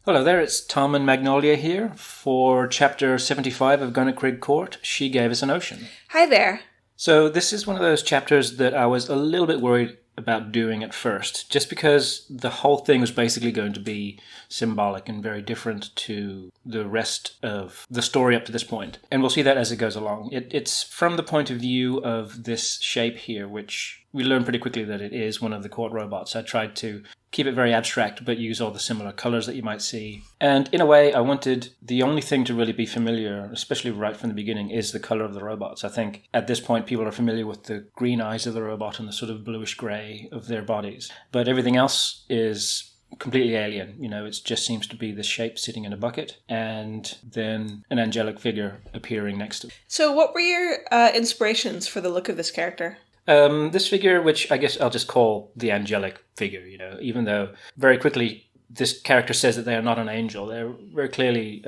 Hello there, it's Tom and Magnolia here for Chapter 75 of Gunnerkrigg Court. She gave us an ocean. Hi there. So this is one of those chapters that I was a little bit worried about doing at first, just because the whole thing was basically going to be symbolic and very different to the rest of the story up to this point. And we'll see that as it goes along. It's from the point of view of this shape here, which we learn pretty quickly that it is one of the court robots. I tried to keep it very abstract, but use all the similar colors that you might see. And in a way, I wanted the only thing to really be familiar, especially right from the beginning, is the color of the robots. I think at this point, people are familiar with the green eyes of the robot and the sort of bluish gray of their bodies. But everything else is completely alien. You know, it just seems to be the shape sitting in a bucket and then an angelic figure appearing next to it. So what were your inspirations for the look of this character? This figure, which I guess I'll just call the angelic figure, you know, even though very quickly this character says that they are not an angel. They're very clearly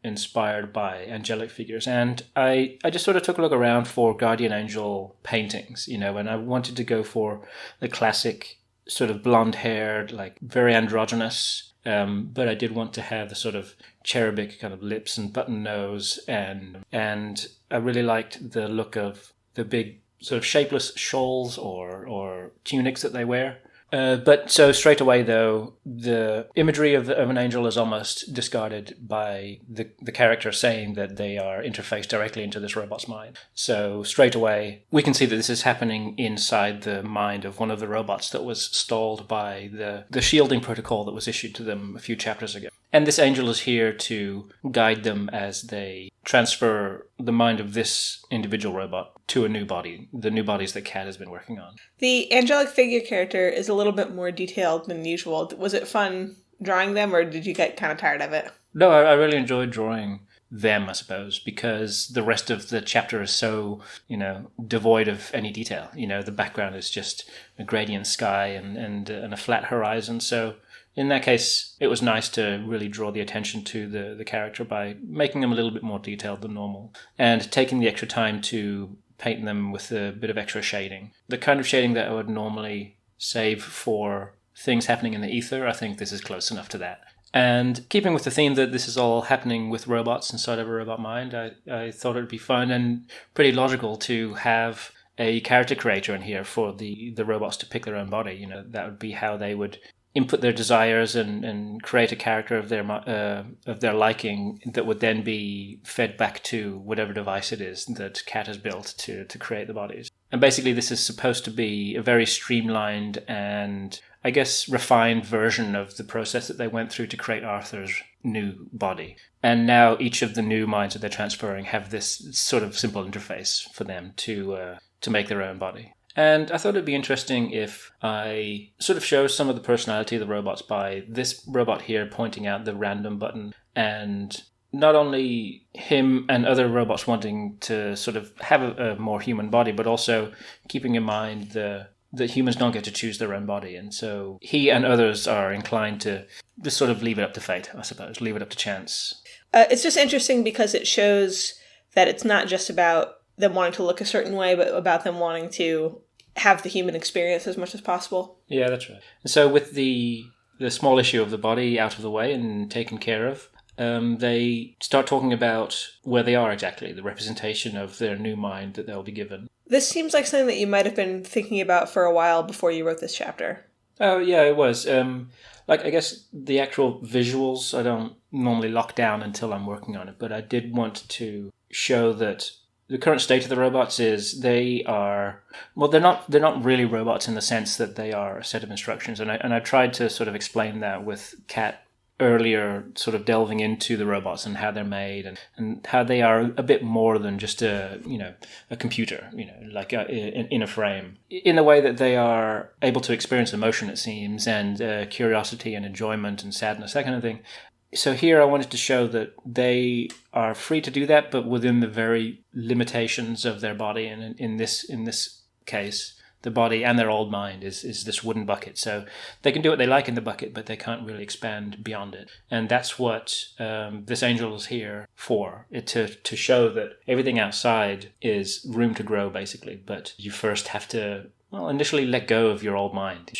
inspired by angelic figures. And I just sort of took a look around for guardian angel paintings, you know, and I wanted to go for the classic sort of blonde-haired, like very androgynous, but I did want to have the sort of cherubic kind of lips and button nose, and I really liked the look of the big sort of shapeless shawls or tunics that they wear. But so straight away, though, the imagery of an angel is almost discarded by the character saying that they are interfaced directly into this robot's mind. So straight away, we can see that this is happening inside the mind of one of the robots that was stalled by the shielding protocol that was issued to them a few chapters ago. And this angel is here to guide them as they transfer the mind of this individual robot to a new body, the new bodies that Kat has been working on. The angelic figure character is a little bit more detailed than usual. Was it fun drawing them, or did you get kind of tired of it? No, I really enjoyed drawing them, I suppose, because the rest of the chapter is so, you know, devoid of any detail. You know, the background is just a gradient sky and a flat horizon, so in that case, it was nice to really draw the attention to the character by making them a little bit more detailed than normal and taking the extra time to paint them with a bit of extra shading. The kind of shading that I would normally save for things happening in the ether, I think this is close enough to that. And keeping with the theme that this is all happening with robots inside of a robot mind, I thought it would be fun and pretty logical to have a character creator in here for the robots to pick their own body. You know, that would be how they would input their desires and create a character of their liking that would then be fed back to whatever device it is that Kat has built to create the bodies. And basically this is supposed to be a very streamlined and, I guess, refined version of the process that they went through to create Arthur's new body. And now each of the new minds that they're transferring have this sort of simple interface for them to make their own body. And I thought it'd be interesting if I sort of show some of the personality of the robots by this robot here pointing out the random button, and not only him and other robots wanting to sort of have a more human body, but also keeping in mind that humans don't get to choose their own body. And so he and others are inclined to just sort of leave it up to fate, I suppose, leave it up to chance. It's just interesting because it shows that it's not just about them wanting to look a certain way, but about them wanting to have the human experience as much as possible. Yeah, that's right. And so with the small issue of the body out of the way and taken care of, they start talking about where they are exactly, the representation of their new mind that they'll be given. This seems like something that you might have been thinking about for a while before you wrote this chapter. Oh, yeah, it was. I guess the actual visuals I don't normally lock down until I'm working on it, but I did want to show that the current state of the robots is they're not really robots in the sense that they are a set of instructions. And I tried to sort of explain that with Kat earlier, sort of delving into the robots and how they're made and how they are a bit more than just a computer, like in a frame, in the way that they are able to experience emotion, it seems, and curiosity and enjoyment and sadness, that kind of thing. So here I wanted to show that they are free to do that, but within the very limitations of their body. And in this case, the body and their old mind is this wooden bucket. So they can do what they like in the bucket, but they can't really expand beyond it. And that's what this angel is here for, to show that everything outside is room to grow, basically. But you first have to, initially let go of your old mind.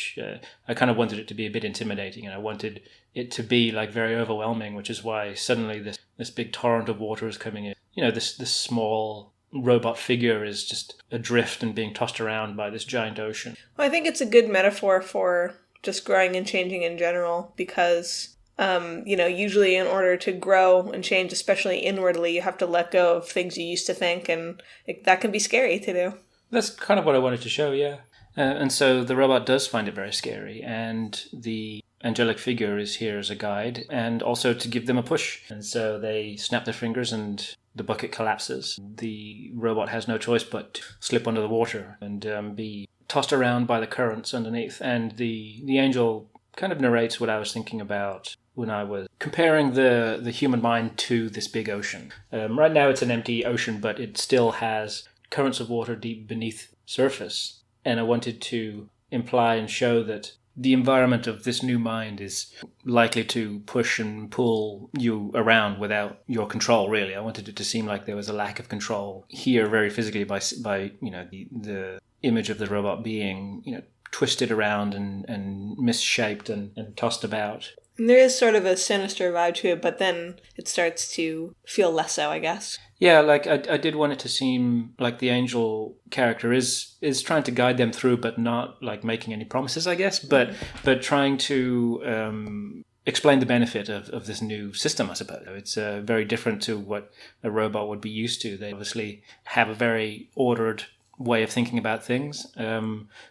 I kind of wanted it to be a bit intimidating, and I wanted it to be like very overwhelming, which is why suddenly this big torrent of water is coming in. This small robot figure is just adrift and being tossed around by this giant ocean. Well, I think it's a good metaphor for just growing and changing in general, because usually in order to grow and change, especially inwardly, you have to let go of things you used to think, and that can be scary to do. That's kind of what I wanted to show, yeah. And so the robot does find it very scary, and the angelic figure is here as a guide and also to give them a push. And so they snap their fingers and the bucket collapses. The robot has no choice but to slip under the water and be tossed around by the currents underneath. And the angel kind of narrates what I was thinking about when I was comparing the human mind to this big ocean. Right now it's an empty ocean, but it still has currents of water deep beneath surface. And I wanted to imply and show that the environment of this new mind is likely to push and pull you around without your control, really. I wanted it to seem like there was a lack of control here very physically by the image of the robot being, twisted around and misshaped and tossed about. And there is sort of a sinister vibe to it, but then it starts to feel less so, I guess. Yeah, like I did want it to seem like the angel character is trying to guide them through, but not like making any promises, I guess, but trying to explain the benefit of this new system, I suppose. It's very different to what a robot would be used to. They obviously have a very ordered way of thinking about things,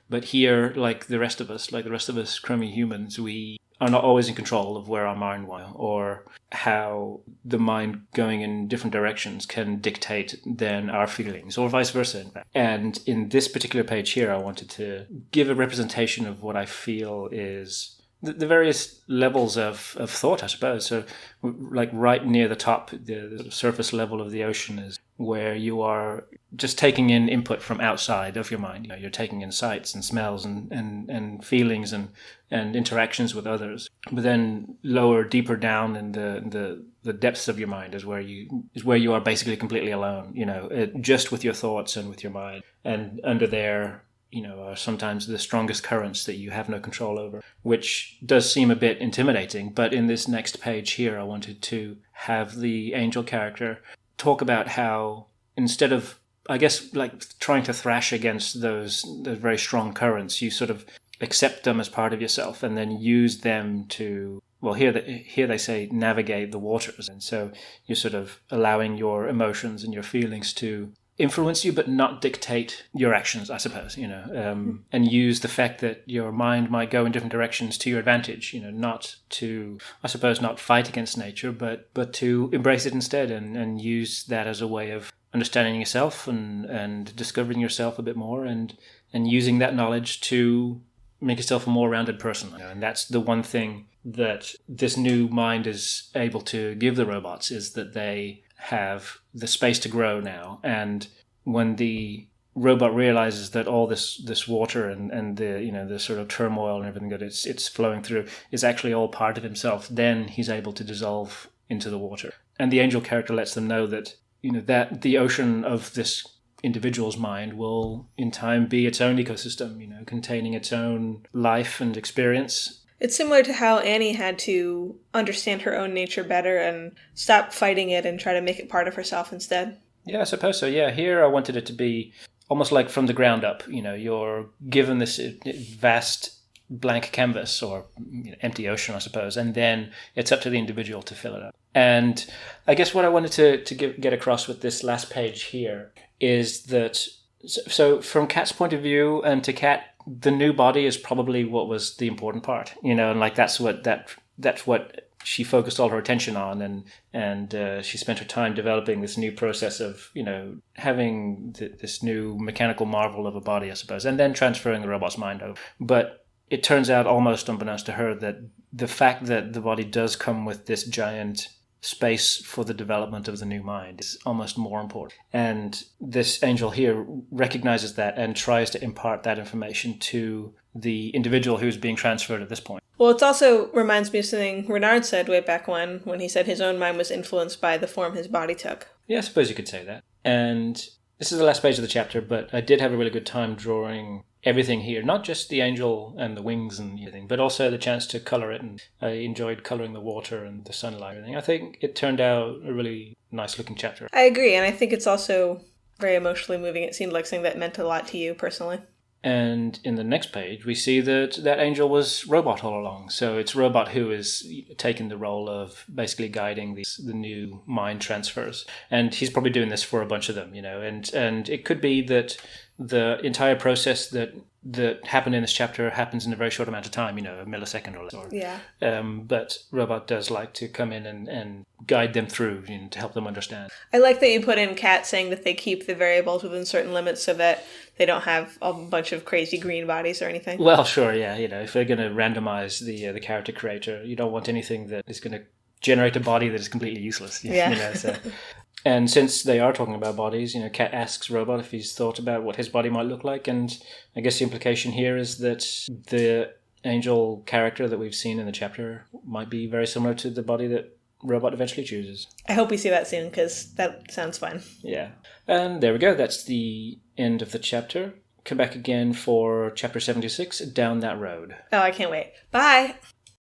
but here, like the rest of us crummy humans, we are not always in control of where our mind went, or how the mind going in different directions can dictate then our feelings, or vice versa, in fact. And in this particular page here, I wanted to give a representation of what I feel is the various levels of thought, I suppose. So, like right near the top, the surface level of the ocean is where you are just taking in input from outside of your mind. You're taking in sights and smells and feelings and interactions with others. But then lower, deeper down in the depths of your mind is where you are basically completely alone. Just with your thoughts and with your mind. And under there, are sometimes the strongest currents that you have no control over, which does seem a bit intimidating. But in this next page here, I wanted to have the angel character talk about how instead of, I guess, like trying to thrash against those very strong currents, you sort of accept them as part of yourself and then use them to, well, here they say navigate the waters. And so you're sort of allowing your emotions and your feelings to influence you, but not dictate your actions, I suppose, and use the fact that your mind might go in different directions to your advantage, not to, I suppose, not fight against nature, but to embrace it instead and use that as a way of understanding yourself and discovering yourself a bit more and using that knowledge to make yourself a more rounded person. And that's the one thing that this new mind is able to give the robots, is that they have the space to grow now. And when the robot realizes that all this water and the sort of turmoil and everything that it's flowing through is actually all part of himself, then he's able to dissolve into the water. And the angel character lets them know that that the ocean of this individual's mind will in time be its own ecosystem, containing its own life and experience. It's similar to how Annie had to understand her own nature better and stop fighting it and try to make it part of herself instead. Yeah, I suppose so. Yeah, here I wanted it to be almost like from the ground up. You're given this vast blank canvas or empty ocean, I suppose, and then it's up to the individual to fill it up. And I guess what I wanted to get across with this last page here is that, so from Kat's point of view, and to Kat, the new body is probably what was the important part, and like that's what she focused all her attention on, and she spent her time developing this new process of having this new mechanical marvel of a body, I suppose, and then transferring the robot's mind over. But it turns out, almost unbeknownst to her, that the fact that the body does come with this giant space for the development of the new mind is almost more important. And this angel here recognizes that and tries to impart that information to the individual who's being transferred at this point. Well, it also reminds me of something Renard said way back when he said his own mind was influenced by the form his body took. Yeah, I suppose you could say that. And this is the last page of the chapter, but I did have a really good time drawing everything here, not just the angel and the wings and everything, but also the chance to color it. And I enjoyed coloring the water and the sunlight and everything. I think it turned out a really nice looking chapter. I agree, and I think it's also very emotionally moving. It seemed like something that meant a lot to you personally. And in the next page, we see that that angel was Robot all along. So it's Robot who is taking the role of basically guiding the new mind transfers. And he's probably doing this for a bunch of them, and it could be that the entire process that happened in this chapter happens in a very short amount of time, a millisecond or less. Yeah. But Robot does like to come in and guide them through, to help them understand. I like that you put in Cat saying that they keep the variables within certain limits so that they don't have a bunch of crazy green bodies or anything. Well, sure, yeah. If they're going to randomize the character creator, you don't want anything that is going to generate a body that is completely useless. Yeah. And since they are talking about bodies, Cat asks Robot if he's thought about what his body might look like. And I guess the implication here is that the angel character that we've seen in the chapter might be very similar to the body that Robot eventually chooses. I hope we see that soon, because that sounds fun. Yeah. And there we go. That's the end of the chapter. Come back again for chapter 76, Down That Road. Oh, I can't wait. Bye!